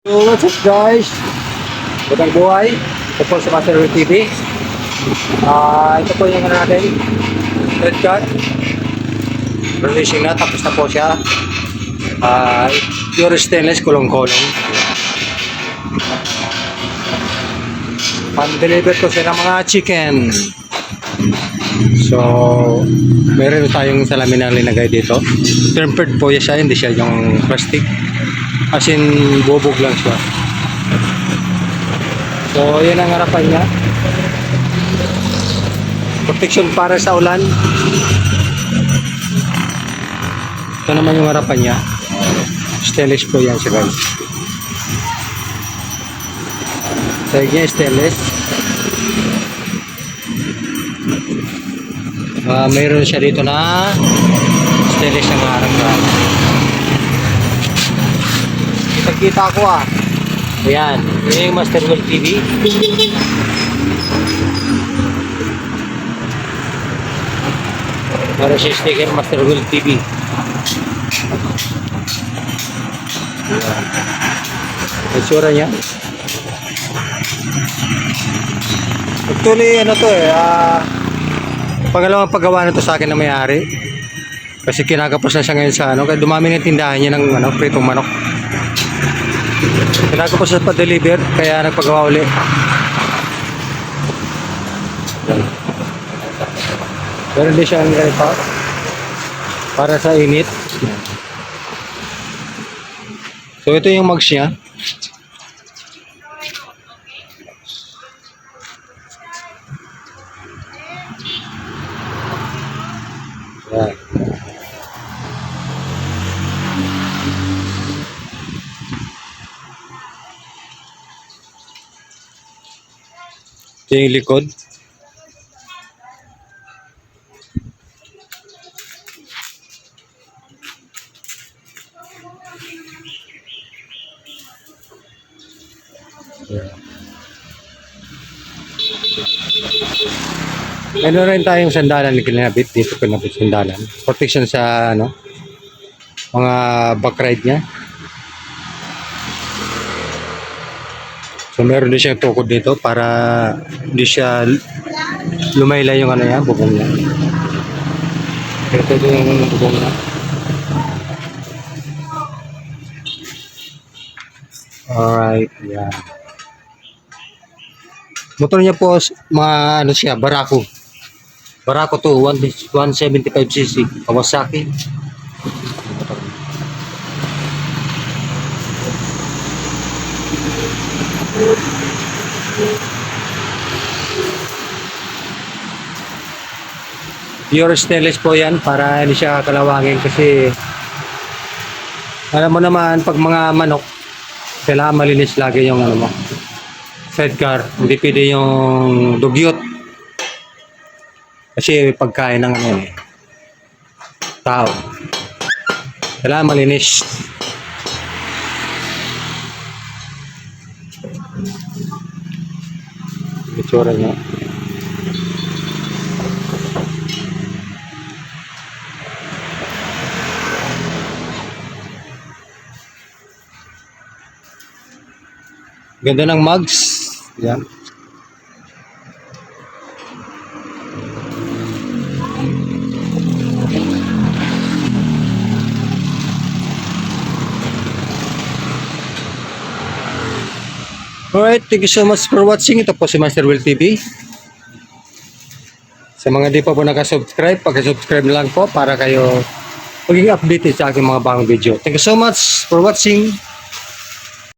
So what's up guys? Magandang buhay. Ito po sa Master Will TV. Ito po yung natin. Red card. Releasing na. Tapos na po siya. Pure stainless, kulong-kulong. Pan-deliver ko siya ng mga chicken. So, meron tayong salamin na linagay dito. Tempered po siya, hindi siya yung plastic. As in, bubog lang siya. So, yan ang harapan niya. Protection para sa ulan. Ito naman yung harapan niya. Stainless po yan siya guys. Sahig niya stainless. Mayroon siya dito na stainless ang harapan. Kita ko ayan, yun yung Master Will TV. Para siya sticker Master Will TV. Ayan, itsura niya. Actually ano to pangalawang paggawa na to sa akin na may-ari. Kasi kinakapos na siya ngayon sa kaya dumami ng tindahan niya ng pritong manok. Kailangan ko pa siya pa-deliver, kaya nagpagawa uli. Pero hindi siya ang ganito para sa init. So ito yung mags niya. Yan. Ito yung likod. Ano rin tayong sandalan ni kinabit dito, kinabit sandalan. Protection sa mga back ride niya. So meron din siyang tukod dito para hindi siya lumaylay yung bubong niya. Ito din yung bubong niya. Alright, yeah. Motor niya po mga siya, Barako. Barako to 175cc Kawasaki. Pure stainless po yan para hindi siya kalawangin kasi alam mo naman pag mga manok kailangan malinis lagi yung sidecar, hindi pwede yung dugyot kasi pagkain ng tao kailangan malinis. Itsura niya. Ganda ng mugs. Yan. Alright, thank you so much for watching. Ito po si Master Will TV. Sa mga di pa po nakasubscribe, pag-subscribe lang po para kayo maging updated sa aking mga bagong video. Thank you so much for watching.